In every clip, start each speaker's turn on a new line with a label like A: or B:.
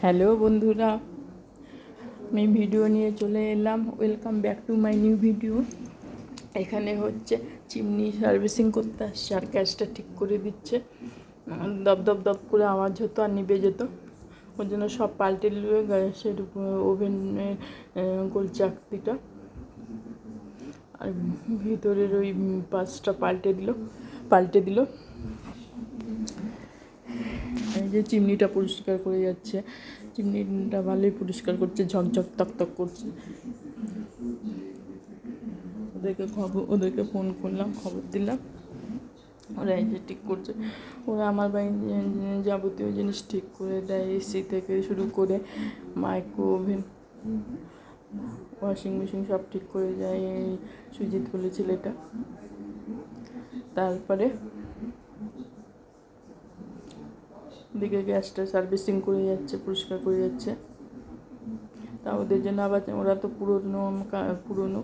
A: Hello বন্ধুরা, আমি video নিয়ে চলে এলাম। Welcome back to my new video. এখানে হচ্ছে চিমনি সার্ভিসিং করতে আসছে আর গ্যাসটা ঠিক করে দিচ্ছে। দপ দপ দপ করে আওয়াজ হতো আর নিভে যেত, ওর জন্য সব পাল্টে দিল। গ্যাসের ওভেনের গোল চাকতিটা আর ভিতরের ওই পাশটা পাল্টে দিল। এই যে চিমনিটা পরিষ্কার করে যাচ্ছে, চিমনিটা ভালোই পরিষ্কার করছে, ঝকঝক তক করছে। ওদেরকে ফোন করলাম, খবর দিলাম, ওরা এই যে ঠিক করছে। ওরা আমার বাড়ির যাবতীয় জিনিস ঠিক করে দেয়, এসি থেকে শুরু করে মাইক্রো ওভেন, ওয়াশিং মেশিন সব ঠিক করে যায়। এই সুজিত বলে ছেলেটা। তারপরে দিকে গ্যাসটা সার্ভিসিং করে যাচ্ছে, পরিষ্কার করে যাচ্ছে। তা ওদের জন্য আবার, ওরা তো পুরনো,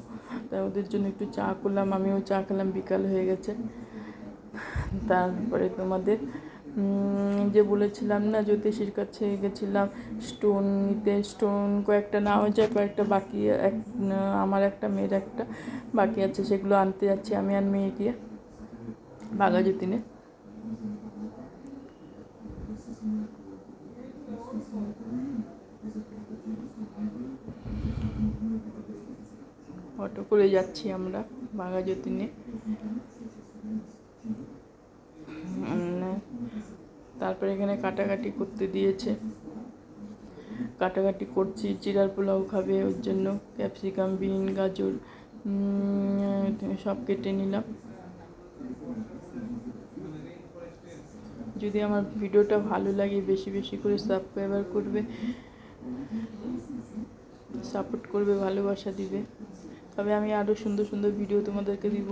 A: তাই ওদের জন্য একটু চা করলাম, আমিও চা খেলাম। বিকাল হয়ে গেছে। তারপরে তোমাদের যে বলেছিলাম না, জ্যোতিষীর কাছে গেছিলাম স্টোন নিতে। স্টোন কয়েকটা না হয়েছে, কয়েকটা বাকি, আমার একটা, মেয়ের একটা বাকি আছে। সেগুলো আনতে যাচ্ছি আমি আর মেয়ে গিয়ে বাঘাযতীনে। অটো করে যাচ্ছি আমরা বাঘাযতীনে। তারপরে এখানে কাটাকাটি করতে দিয়েছে, কাটাকাটি করছি। চিড়ার পোলাও খাবে, ওর জন্য ক্যাপসিকাম, বিন, গাজর সব কেটে নিলাম। যদি আমার ভিডিওটা ভালো লাগে, বেশি বেশি করে সাবস্ক্রাইবার করবে, সাপোর্ট করবে, ভালোবাসা দিবে, তবে আমি আরও সুন্দর সুন্দর ভিডিও তোমাদেরকে দিব।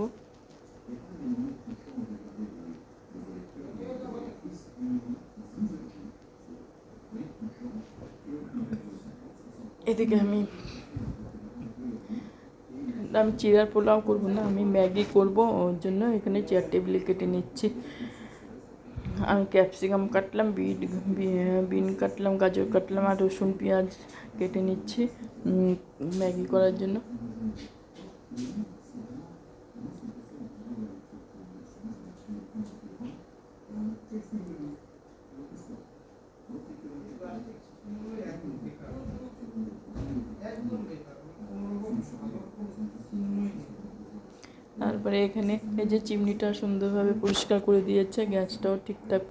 A: এদিকে আমি চিড়ার পোলাও করবো না, আমি ম্যাগি করব। ওর জন্য এখানে চেয়ার টেবিলে কেটে নিচ্ছি। আমি ক্যাপসিকাম কাটলাম, বিন কাটলাম, গাজর কাটলাম আর রসুন পেঁয়াজ কেটে নিচ্ছি ম্যাগি করার জন্য। তারপরে এখানে এই যে চিমনিটা সুন্দরভাবে পরিষ্কার করে দিয়েছে, গ্যাসটাও ঠিকঠাক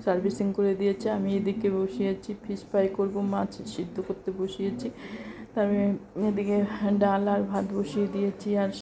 A: সার্ভিসিং করে দিয়েছে। আমি এদিকে বসিয়েছি ফিশ ফ্রাই করবো, মাছ সিদ্ধ করতে বসিয়েছি। তারপরে এদিকে ডাল আর ভাত বসিয়ে দিয়েছি। আর